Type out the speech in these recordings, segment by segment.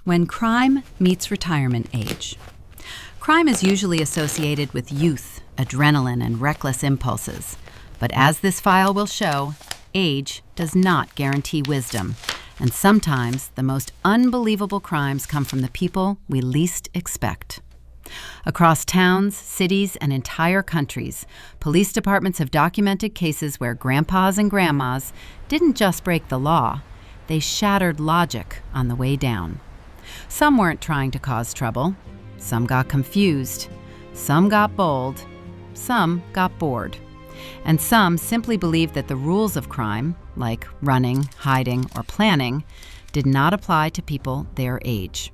When crime meets retirement age. Crime is usually associated with youth, adrenaline, and reckless impulses. But as this file will show, age does not guarantee wisdom, and sometimes the most unbelievable crimes come from the people we least expect. Across towns, cities, and entire countries, police departments have documented cases where grandpas and grandmas didn't just break the law, they shattered logic on the way down. Some weren't trying to cause trouble. Some got confused. Some got bold. Some got bored. And some simply believed that the rules of crime, like running, hiding, or planning, did not apply to people their age.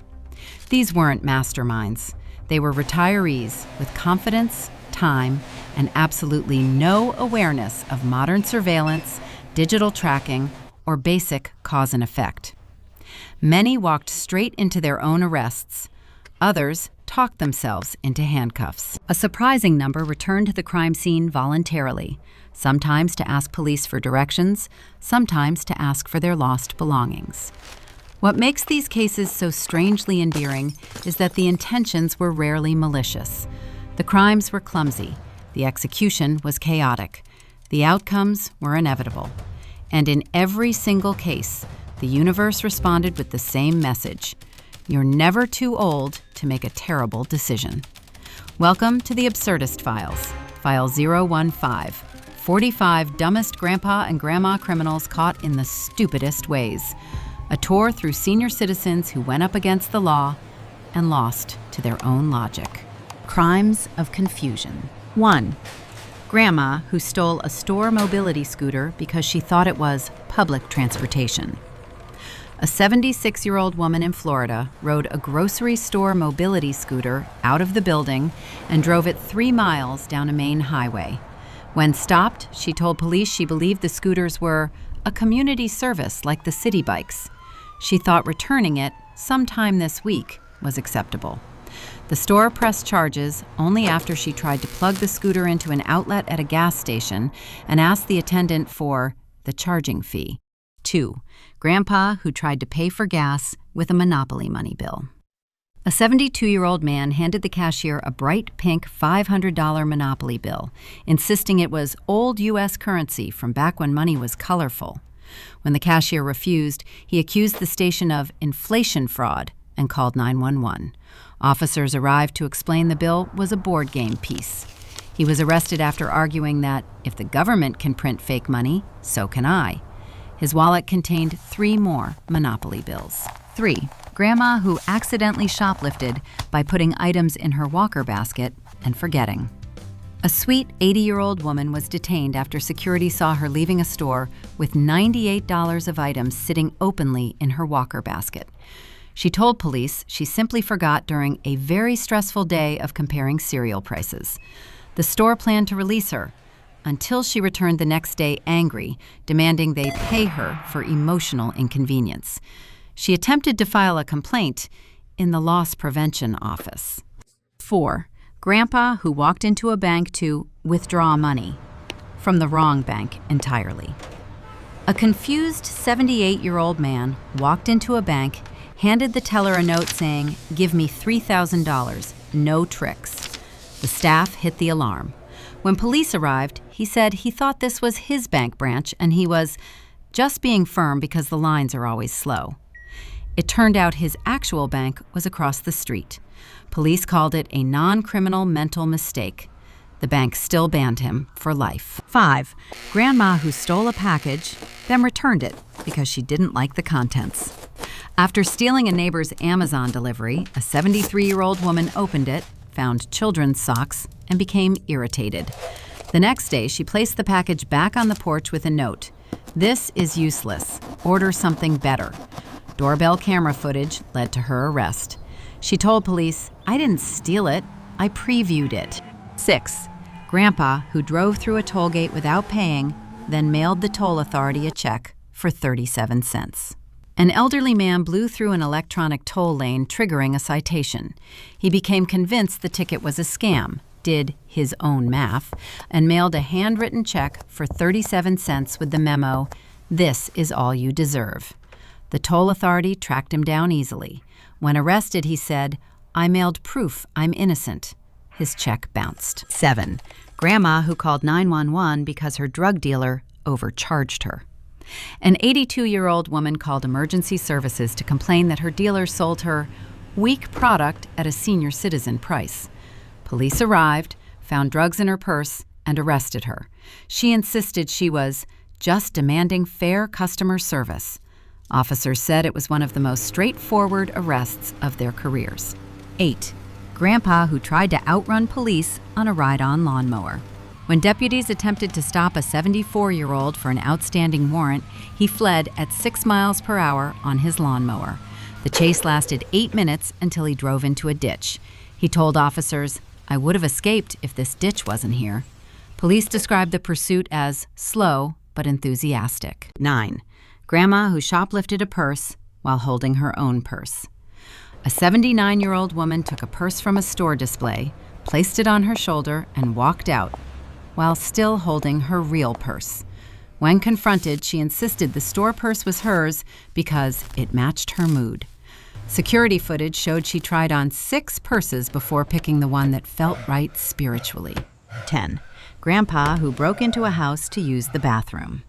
These weren't masterminds. They were retirees with confidence, time, and absolutely no awareness of modern surveillance, digital tracking, or basic cause and effect. Many walked straight into their own arrests. Others talked themselves into handcuffs. A surprising number returned to the crime scene voluntarily, sometimes to ask police for directions, sometimes to ask for their lost belongings. What makes these cases so strangely endearing is that the intentions were rarely malicious. The crimes were clumsy. The execution was chaotic. The outcomes were inevitable. And in every single case, the universe responded with the same message: you're never too old to make a terrible decision. Welcome to the Absurdist Files, File 015, 45 dumbest grandpa and grandma criminals caught in the stupidest ways. A tour through senior citizens who went up against the law and lost to their own logic. Crimes of confusion. 1. Grandma who stole a store mobility scooter because she thought it was public transportation. A 76-year-old woman in Florida rode a grocery store mobility scooter out of the building and drove it 3 miles down a main highway. When stopped, she told police she believed the scooters were a community service like the city bikes. She thought returning it sometime this week was acceptable. The store pressed charges only after she tried to plug the scooter into an outlet at a gas station and asked the attendant for the charging fee. 2. Grandpa who tried to pay for gas with a Monopoly money bill. A 72-year-old man handed the cashier a bright pink $500 Monopoly bill, insisting it was old U.S. currency from back when money was colorful. When the cashier refused, he accused the station of inflation fraud and called 911. Officers arrived to explain the bill was a board game piece. He was arrested after arguing that if the government can print fake money, so can I. His wallet contained 3 more Monopoly bills. 3. Grandma who accidentally shoplifted by putting items in her walker basket and forgetting. A sweet 80-year-old woman was detained after security saw her leaving a store with $98 of items sitting openly in her walker basket. She told police she simply forgot during a very stressful day of comparing cereal prices. The store planned to release her, until she returned the next day angry, demanding they pay her for emotional inconvenience. She attempted to file a complaint in the loss prevention office. 4. Grandpa who walked into a bank to withdraw money from the wrong bank entirely. A confused 78-year-old man walked into a bank, handed the teller a note saying, "Give me $3,000, no tricks." The staff hit the alarm. When police arrived, he said he thought this was his bank branch and he was just being firm because the lines are always slow. It turned out his actual bank was across the street. Police called it a non-criminal mental mistake. The bank still banned him for life. 5. Grandma who stole a package, then returned it because she didn't like the contents. After stealing a neighbor's Amazon delivery, a 73-year-old woman opened it, found children's socks, and became irritated. The next day, she placed the package back on the porch with a note. "This is useless. Order something better." Doorbell camera footage led to her arrest. She told police, "I didn't steal it. I previewed it." 6. Grandpa who drove through a toll gate without paying, then mailed the toll authority a check for 37 cents. An elderly man blew through an electronic toll lane, triggering a citation. He became convinced the ticket was a scam, did his own math, and mailed a handwritten check for 37 cents with the memo, "This is all you deserve." The toll authority tracked him down easily. When arrested, he said, "I mailed proof I'm innocent." His check bounced. 7. Grandma who called 911 because her drug dealer overcharged her. An 82-year-old woman called emergency services to complain that her dealer sold her weak product at a senior citizen price. Police arrived, found drugs in her purse, and arrested her. She insisted she was just demanding fair customer service. Officers said it was one of the most straightforward arrests of their careers. 8. Grandpa who tried to outrun police on a ride-on lawnmower. When deputies attempted to stop a 74-year-old for an outstanding warrant, he fled at 6 miles per hour on his lawnmower. The chase lasted 8 minutes until he drove into a ditch. He told officers, "I would have escaped if this ditch wasn't here." Police described the pursuit as slow but enthusiastic. 9. Grandma who shoplifted a purse while holding her own purse. A 79-year-old woman took a purse from a store display, placed it on her shoulder, and walked out, while still holding her real purse. When confronted, she insisted the store purse was hers because it matched her mood. Security footage showed she tried on 6 purses before picking the one that felt right spiritually. 10. Grandpa who broke into a house to use the bathroom.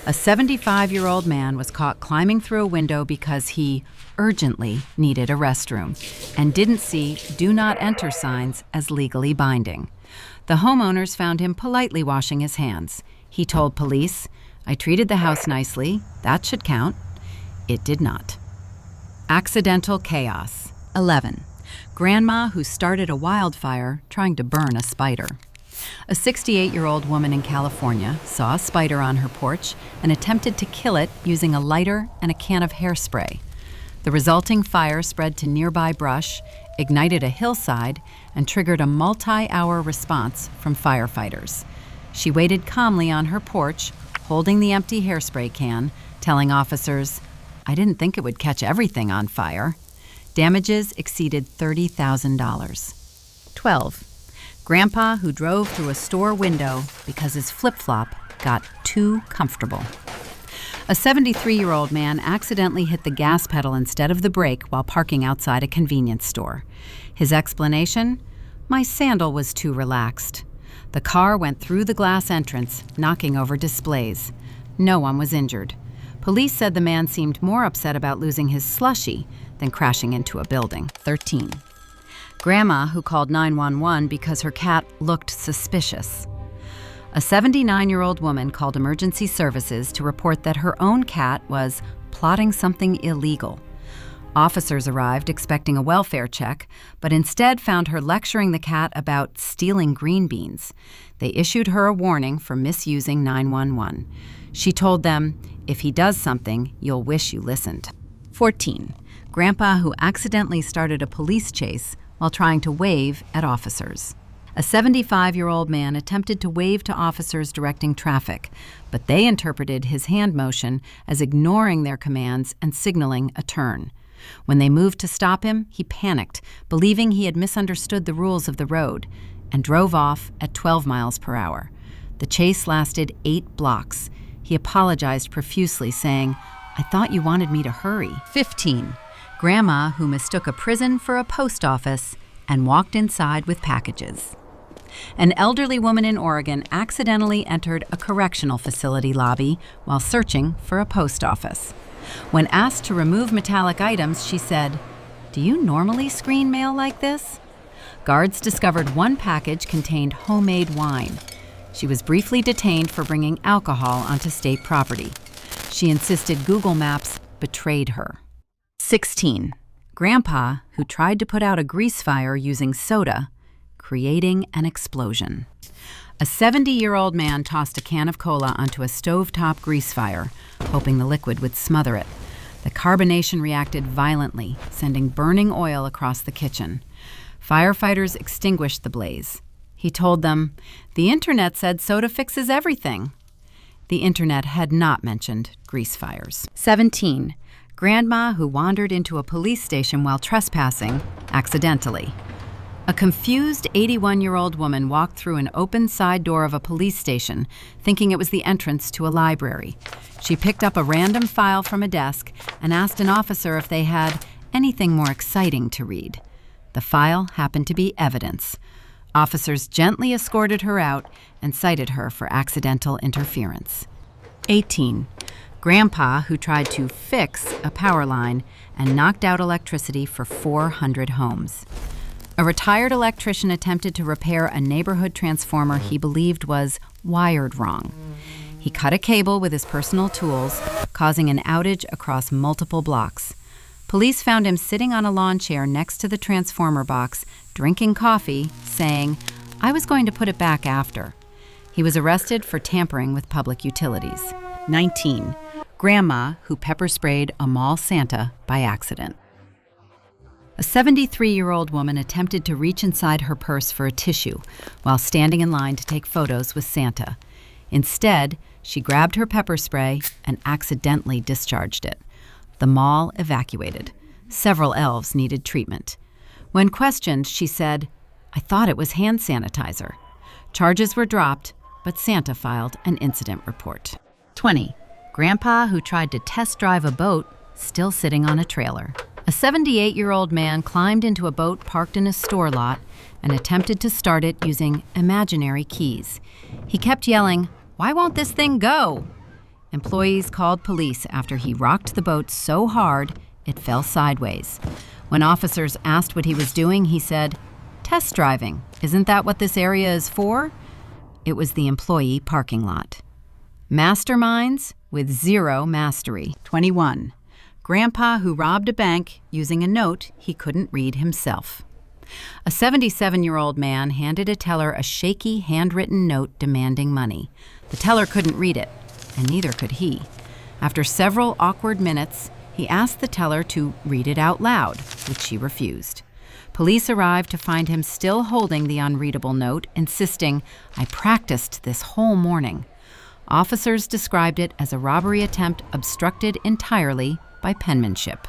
A 75-year-old man was caught climbing through a window because he urgently needed a restroom and didn't see "Do Not Enter" signs as legally binding. The homeowners found him politely washing his hands. He told police, "I treated the house nicely. That should count." It did not. Accidental chaos. 11. Grandma who started a wildfire trying to burn a spider. A 68-year-old woman in California saw a spider on her porch and attempted to kill it using a lighter and a can of hairspray. The resulting fire spread to nearby brush, ignited a hillside, and triggered a multi-hour response from firefighters. She waited calmly on her porch, holding the empty hairspray can, telling officers, "I didn't think it would catch everything on fire." Damages exceeded $30,000. 12. Grandpa who drove through a store window because his flip-flop got too comfortable. A 73-year-old man accidentally hit the gas pedal instead of the brake while parking outside a convenience store. His explanation? "My sandal was too relaxed." The car went through the glass entrance, knocking over displays. No one was injured. Police said the man seemed more upset about losing his slushie than crashing into a building. 13. Grandma who called 911 because her cat looked suspicious. A 79-year-old woman called emergency services to report that her own cat was plotting something illegal. Officers arrived expecting a welfare check, but instead found her lecturing the cat about stealing green beans. They issued her a warning for misusing 911. She told them, "If he does something, you'll wish you listened." 14. Grandpa who accidentally started a police chase while trying to wave at officers. A 75-year-old man attempted to wave to officers directing traffic, but they interpreted his hand motion as ignoring their commands and signaling a turn. When they moved to stop him, he panicked, believing he had misunderstood the rules of the road, and drove off at 12 miles per hour. The chase lasted 8 blocks. He apologized profusely, saying, "I thought you wanted me to hurry." 15. Grandma who mistook a prison for a post office and walked inside with packages. An elderly woman in Oregon accidentally entered a correctional facility lobby while searching for a post office. When asked to remove metallic items, she said, "Do you normally screen mail like this?" Guards discovered one package contained homemade wine. She was briefly detained for bringing alcohol onto state property. She insisted Google Maps betrayed her. 16. Grandpa who tried to put out a grease fire using soda, creating an explosion. A 70-year-old man tossed a can of cola onto a stovetop grease fire, hoping the liquid would smother it. The carbonation reacted violently, sending burning oil across the kitchen. Firefighters extinguished the blaze. He told them, "The internet said soda fixes everything." The internet had not mentioned grease fires. 17. Grandma who wandered into a police station while trespassing, accidentally. A confused 81-year-old woman walked through an open side door of a police station, thinking it was the entrance to a library. She picked up a random file from a desk and asked an officer if they had anything more exciting to read. The file happened to be evidence. Officers gently escorted her out and cited her for accidental interference. 18. Grandpa who tried to fix a power line and knocked out electricity for 400 homes. A retired electrician attempted to repair a neighborhood transformer he believed was wired wrong. He cut a cable with his personal tools, causing an outage across multiple blocks. Police found him sitting on a lawn chair next to the transformer box, drinking coffee, saying, "I was going to put it back after." He was arrested for tampering with public utilities. 19. Grandma who pepper sprayed a mall Santa by accident. A 73-year-old woman attempted to reach inside her purse for a tissue while standing in line to take photos with Santa. Instead, she grabbed her pepper spray and accidentally discharged it. The mall evacuated. Several elves needed treatment. When questioned, she said, "I thought it was hand sanitizer." Charges were dropped, but Santa filed an incident report. 20. Grandpa who tried to test drive a boat, still sitting on a trailer. A 78-year-old man climbed into a boat parked in a store lot and attempted to start it using imaginary keys. He kept yelling, "Why won't this thing go?" Employees called police after he rocked the boat so hard it fell sideways. When officers asked what he was doing, he said, "Test driving. Isn't that what this area is for?" It was the employee parking lot. Masterminds with zero mastery. 21. Grandpa who robbed a bank using a note he couldn't read himself. A 77-year-old man handed a teller a shaky, handwritten note demanding money. The teller couldn't read it, and neither could he. After several awkward minutes, he asked the teller to read it out loud, which she refused. Police arrived to find him still holding the unreadable note, insisting, "I practiced this whole morning." Officers described it as a robbery attempt obstructed entirely by penmanship.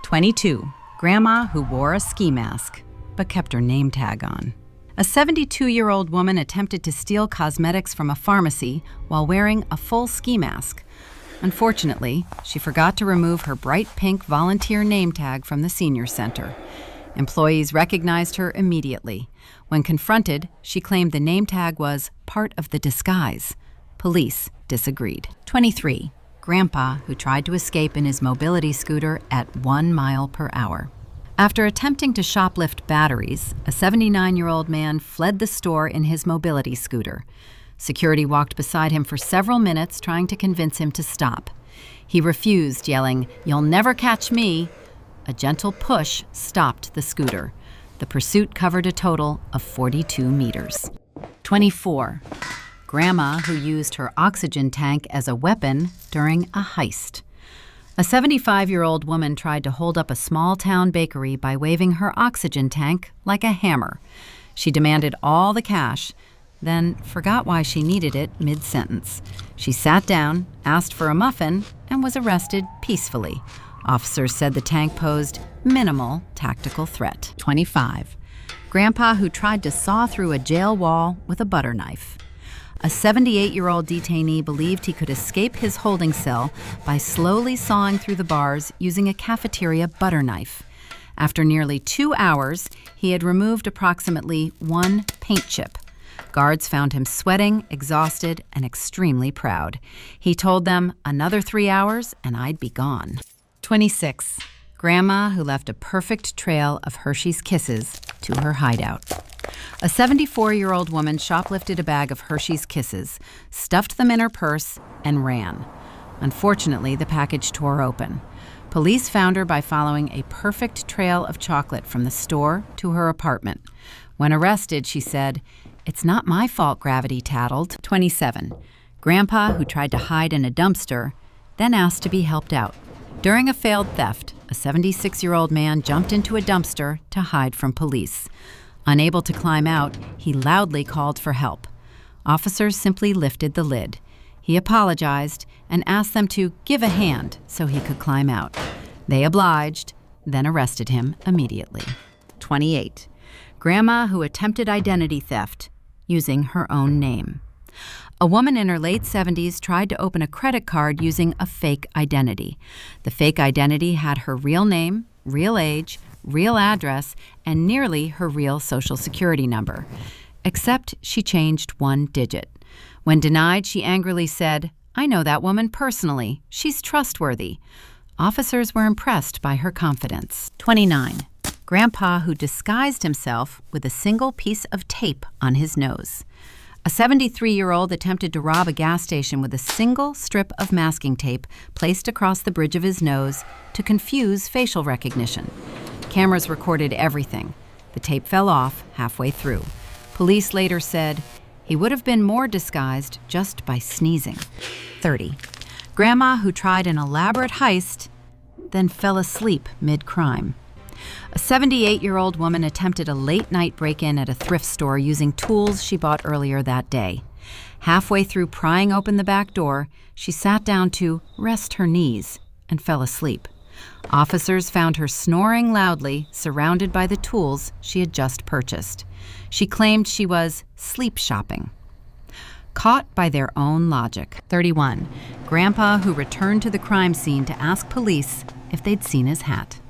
22. Grandma who wore a ski mask, but kept her name tag on. A 72-year-old woman attempted to steal cosmetics from a pharmacy while wearing a full ski mask. Unfortunately, she forgot to remove her bright pink volunteer name tag from the senior center. Employees recognized her immediately. When confronted, she claimed the name tag was part of the disguise. Police disagreed. 23. Grandpa who tried to escape in his mobility scooter at 1 mile per hour. After attempting to shoplift batteries, a 79-year-old man fled the store in his mobility scooter. Security walked beside him for several minutes trying to convince him to stop. He refused, yelling, "You'll never catch me." A gentle push stopped the scooter. The pursuit covered a total of 42 meters. 24. Grandma who used her oxygen tank as a weapon during a heist. A 75-year-old woman tried to hold up a small-town bakery by waving her oxygen tank like a hammer. She demanded all the cash, then forgot why she needed it mid-sentence. She sat down, asked for a muffin, and was arrested peacefully. Officers said the tank posed minimal tactical threat. 25. Grandpa who tried to saw through a jail wall with a butter knife. A 78-year-old detainee believed he could escape his holding cell by slowly sawing through the bars using a cafeteria butter knife. After nearly 2 hours, he had removed approximately 1 paint chip. Guards found him sweating, exhausted, and extremely proud. He told them, "Another 3 hours and I'd be gone." 26. Grandma who left a perfect trail of Hershey's Kisses to her hideout. A 74-year-old woman shoplifted a bag of Hershey's Kisses, stuffed them in her purse, and ran. Unfortunately, the package tore open. Police found her by following a perfect trail of chocolate from the store to her apartment. When arrested, she said, "It's not my fault gravity tattled." 27. Grandpa who tried to hide in a dumpster, then asked to be helped out. During a failed theft, a 76-year-old man jumped into a dumpster to hide from police. Unable to climb out, he loudly called for help. Officers simply lifted the lid. He apologized and asked them to give a hand so he could climb out. They obliged, then arrested him immediately. 28. Grandma who attempted identity theft using her own name. A woman in her late 70s tried to open a credit card using a fake identity. The fake identity had her real name, real age, real address, and nearly her real social security number. Except she changed one digit. When denied, she angrily said, "I know that woman personally. She's trustworthy." Officers were impressed by her confidence. 29. Grandpa who disguised himself with a single piece of tape on his nose. A 73-year-old attempted to rob a gas station with a single strip of masking tape placed across the bridge of his nose to confuse facial recognition. Cameras recorded everything. The tape fell off halfway through. Police later said he would have been more disguised just by sneezing. 30. Grandma who tried an elaborate heist, then fell asleep mid-crime. A 78-year-old woman attempted a late-night break-in at a thrift store using tools she bought earlier that day. Halfway through prying open the back door, she sat down to rest her knees and fell asleep. Officers found her snoring loudly, surrounded by the tools she had just purchased. She claimed she was sleep shopping. Caught by their own logic. 31. Grandpa who returned to the crime scene to ask police if they'd seen his hat.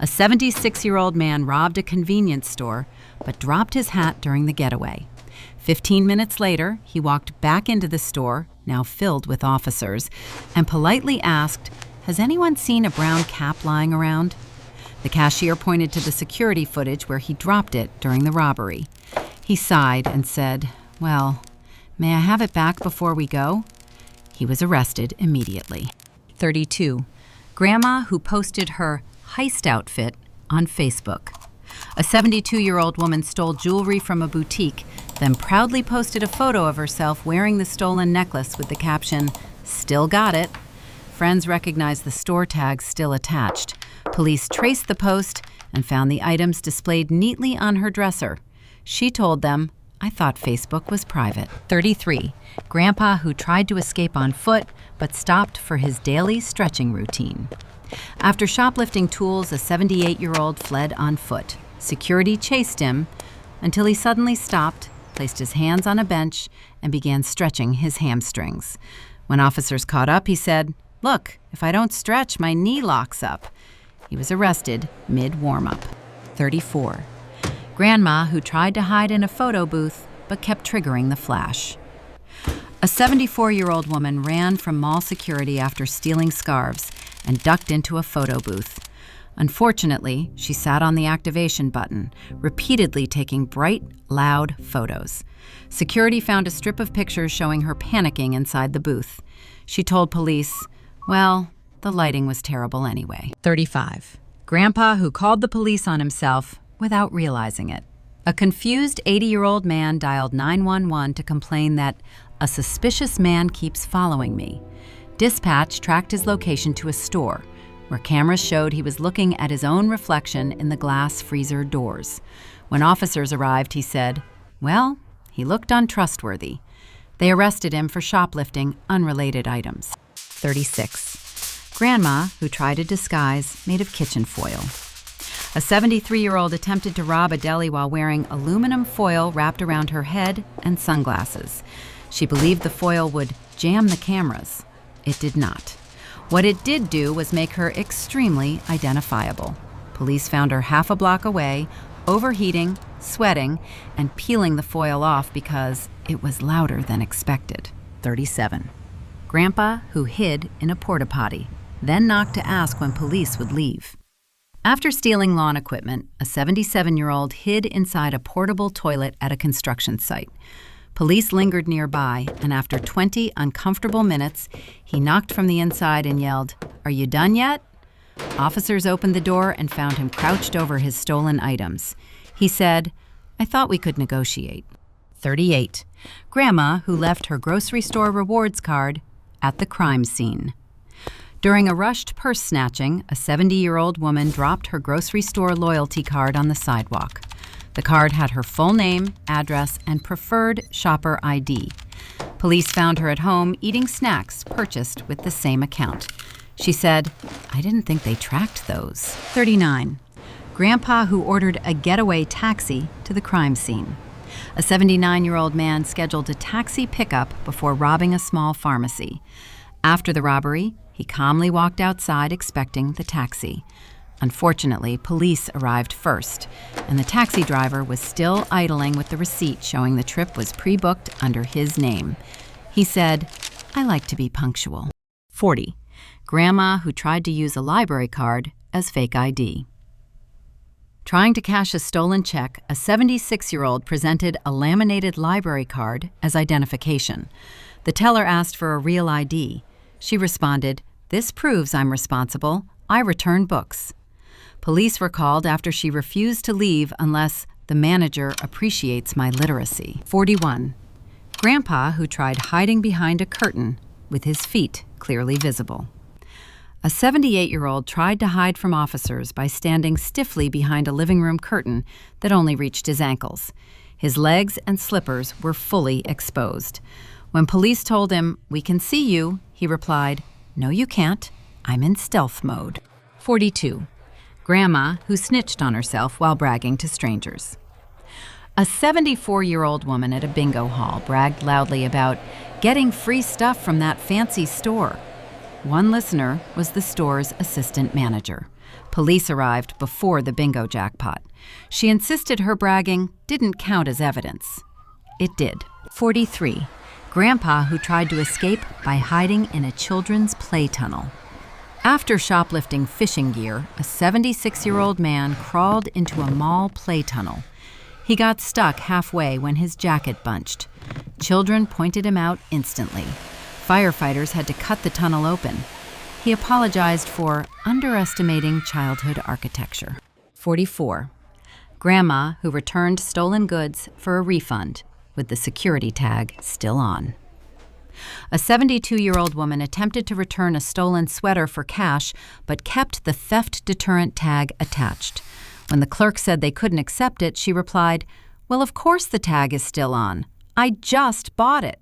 A 76-year-old man robbed a convenience store, but dropped his hat during the getaway. 15 minutes later, he walked back into the store, now filled with officers, and politely asked, "Has anyone seen a brown cap lying around?" The cashier pointed to the security footage where he dropped it during the robbery. He sighed and said, "Well, may I have it back before we go?" He was arrested immediately. 32. Grandma who posted her heist outfit on Facebook. A 72-year-old woman stole jewelry from a boutique, then proudly posted a photo of herself wearing the stolen necklace with the caption, "Still got it." Friends recognized the store tag still attached. Police traced the post and found the items displayed neatly on her dresser. She told them, "I thought Facebook was private." 33. Grandpa who tried to escape on foot but stopped for his daily stretching routine. After shoplifting tools, a 78-year-old fled on foot. Security chased him until he suddenly stopped, placed his hands on a bench, and began stretching his hamstrings. When officers caught up, he said, "Look, if I don't stretch, my knee locks up." He was arrested mid-warm-up. 34. Grandma who tried to hide in a photo booth but kept triggering the flash. A 74-year-old woman ran from mall security after stealing scarves and ducked into a photo booth. Unfortunately, she sat on the activation button, repeatedly taking bright, loud photos. Security found a strip of pictures showing her panicking inside the booth. She told police, "Well, the lighting was terrible anyway." 35. Grandpa who called the police on himself without realizing it. A confused 80-year-old man dialed 911 to complain that a suspicious man keeps following me. Dispatch tracked his location to a store, where cameras showed he was looking at his own reflection in the glass freezer doors. When officers arrived, he said, "Well, he looked untrustworthy." They arrested him for shoplifting unrelated items. 36. Grandma who tried a disguise made of kitchen foil. A 73-year-old attempted to rob a deli while wearing aluminum foil wrapped around her head and sunglasses. She believed the foil would jam the cameras. It did not. What it did do was make her extremely identifiable. Police found her half a block away, overheating, sweating, and peeling the foil off because it was louder than expected. 37. Grandpa who hid in a porta potty, then knocked to ask when police would leave. After stealing lawn equipment, a 77-year-old hid inside a portable toilet at a construction site. Police lingered nearby, and after 20 uncomfortable minutes, he knocked from the inside and yelled, "Are you done yet?" Officers opened the door and found him crouched over his stolen items. He said, "I thought we could negotiate." 38. Grandma who left her grocery store rewards card at the crime scene. During a rushed purse snatching, a 70-year-old woman dropped her grocery store loyalty card on the sidewalk. The card had her full name, address, and preferred shopper ID. Police found her at home eating snacks purchased with the same account. She said, "I didn't think they tracked those." 39. Grandpa who ordered a getaway taxi to the crime scene. A 79-year-old man scheduled a taxi pickup before robbing a small pharmacy. After the robbery, he calmly walked outside expecting the taxi. Unfortunately, police arrived first, and the taxi driver was still idling with the receipt showing the trip was pre-booked under his name. He said, "I like to be punctual." 40. Grandma who tried to use a library card as fake ID. Trying to cash a stolen check, a 76-year-old presented a laminated library card as identification. The teller asked for a real ID. She responded, "This proves I'm responsible. I return books." Police were called after she refused to leave unless the manager appreciates my literacy. 41. Grandpa who tried hiding behind a curtain with his feet clearly visible. A 78-year-old tried to hide from officers by standing stiffly behind a living room curtain that only reached his ankles. His legs and slippers were fully exposed. When police told him, "We can see you," he replied, "No, you can't. I'm in stealth mode." 42. Grandma who snitched on herself while bragging to strangers. A 74-year-old woman at a bingo hall bragged loudly about getting free stuff from that fancy store. One listener was the store's assistant manager. Police arrived before the bingo jackpot. She insisted her bragging didn't count as evidence. It did. 43. Grandpa who tried to escape by hiding in a children's play tunnel. After shoplifting fishing gear, a 76-year-old man crawled into a mall play tunnel. He got stuck halfway when his jacket bunched. Children pointed him out instantly. Firefighters had to cut the tunnel open. He apologized for underestimating childhood architecture. 44. Grandma who returned stolen goods for a refund with the security tag still on. A 72-year-old woman attempted to return a stolen sweater for cash but kept the theft deterrent tag attached. When the clerk said they couldn't accept it, she replied, "Well, of course the tag is still on. I just bought it."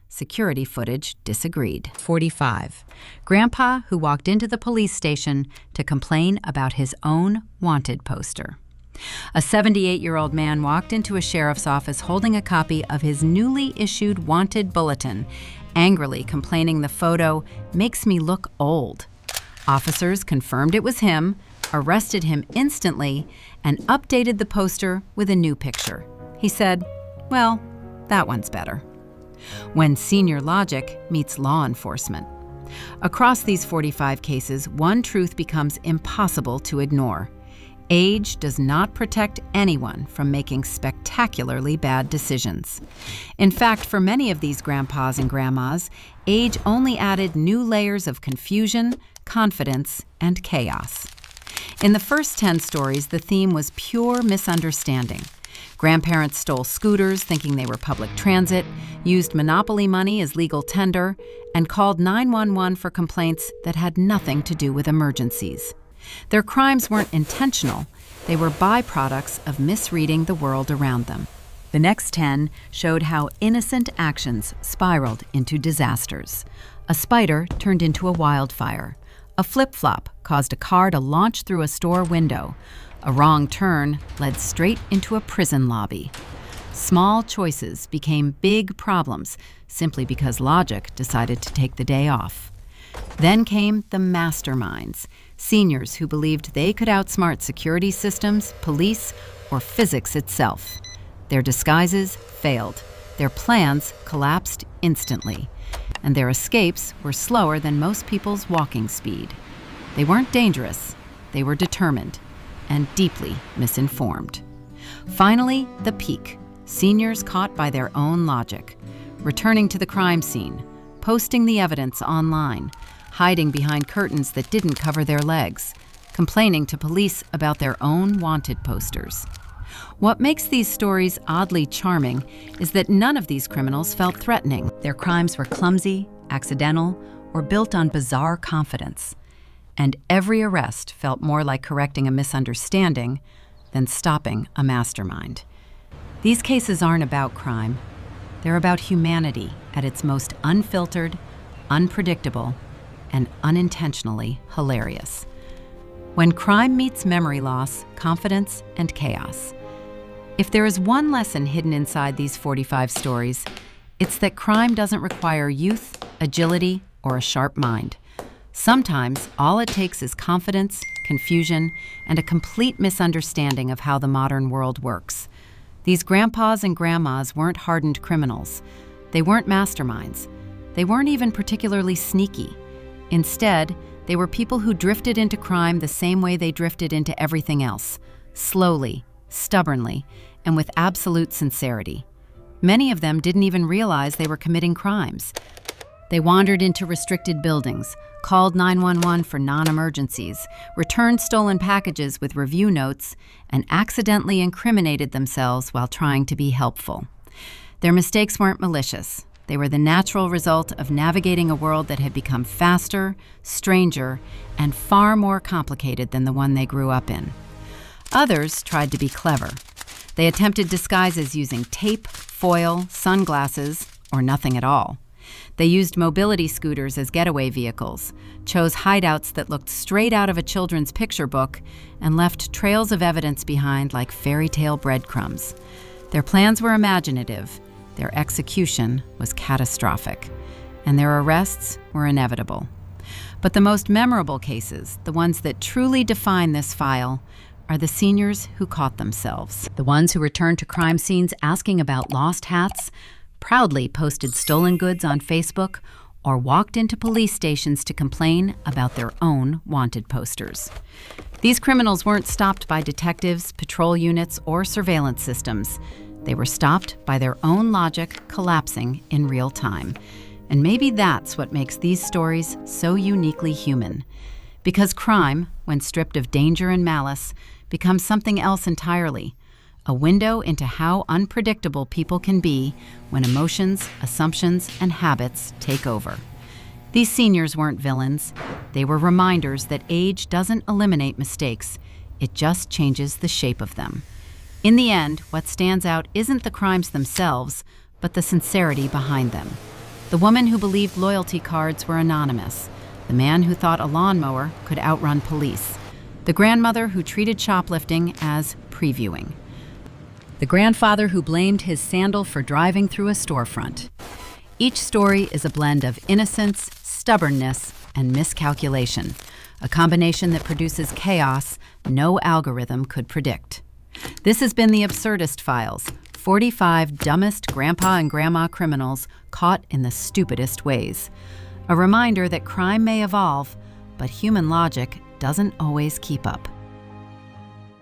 Security footage disagreed. 45. Grandpa who walked into the police station to complain about his own wanted poster. A 78-year-old man walked into a sheriff's office holding a copy of his newly issued wanted bulletin, angrily complaining the photo makes me look old. Officers confirmed it was him, arrested him instantly, and updated the poster with a new picture. He said, "Well, that one's better." When senior logic meets law enforcement. Across these 45 cases, one truth becomes impossible to ignore. Age does not protect anyone from making spectacularly bad decisions. In fact, for many of these grandpas and grandmas, age only added new layers of confusion, confidence, and chaos. In the first 10 stories, the theme was pure misunderstanding. Grandparents stole scooters thinking they were public transit, used monopoly money as legal tender, and called 911 for complaints that had nothing to do with emergencies. Their crimes weren't intentional. They were byproducts of misreading the world around them. The next 10 showed how innocent actions spiraled into disasters. A spider turned into a wildfire. A flip-flop caused a car to launch through a store window. A wrong turn led straight into a prison lobby. Small choices became big problems simply because logic decided to take the day off. Then came the masterminds, seniors who believed they could outsmart security systems, police, or physics itself. Their disguises failed. Their plans collapsed instantly. And their escapes were slower than most people's walking speed. They weren't dangerous. They were determined and deeply misinformed. Finally, the peak. Seniors caught by their own logic, returning to the crime scene, posting the evidence online, hiding behind curtains that didn't cover their legs, complaining to police about their own wanted posters. What makes these stories oddly charming is that none of these criminals felt threatening. Their crimes were clumsy, accidental, or built on bizarre confidence. And every arrest felt more like correcting a misunderstanding than stopping a mastermind. These cases aren't about crime. They're about humanity at its most unfiltered, unpredictable, and unintentionally hilarious. When crime meets memory loss, confidence, and chaos. If there is one lesson hidden inside these 45 stories, it's that crime doesn't require youth, agility, or a sharp mind. Sometimes all it takes is confidence confusion, and a complete misunderstanding of how the modern world works. These grandpas and grandmas weren't hardened criminals. They weren't masterminds. They weren't even particularly sneaky. Instead, they were people who drifted into crime the same way they drifted into everything else, slowly, stubbornly, and with absolute sincerity. Many of them didn't even realize they were committing crimes. They wandered into restricted buildings, called 911 for non-emergencies, returned stolen packages with review notes, and accidentally incriminated themselves while trying to be helpful. Their mistakes weren't malicious. They were the natural result of navigating a world that had become faster, stranger, and far more complicated than the one they grew up in. Others tried to be clever. They attempted disguises using tape, foil, sunglasses, or nothing at all. They used mobility scooters as getaway vehicles, chose hideouts that looked straight out of a children's picture book, and left trails of evidence behind like fairy tale breadcrumbs. Their plans were imaginative, their execution was catastrophic, and their arrests were inevitable. But the most memorable cases, the ones that truly define this file, are the seniors who caught themselves. The ones who returned to crime scenes asking about lost hats, proudly posted stolen goods on Facebook, or walked into police stations to complain about their own wanted posters. These criminals weren't stopped by detectives, patrol units, or surveillance systems. They were stopped by their own logic collapsing in real time. And maybe that's what makes these stories so uniquely human. Because crime, when stripped of danger and malice, becomes something else entirely, a window into how unpredictable people can be when emotions, assumptions, and habits take over. These seniors weren't villains. They were reminders that age doesn't eliminate mistakes. It just changes the shape of them. In the end, what stands out isn't the crimes themselves, but the sincerity behind them. The woman who believed loyalty cards were anonymous. The man who thought a lawnmower could outrun police. The grandmother who treated shoplifting as previewing. The grandfather who blamed his sandal for driving through a storefront. Each story is a blend of innocence, stubbornness, and miscalculation, a combination that produces chaos no algorithm could predict. This has been the Absurdist Files, 45 dumbest grandpa and grandma criminals caught in the stupidest ways. A reminder that crime may evolve, but human logic doesn't always keep up.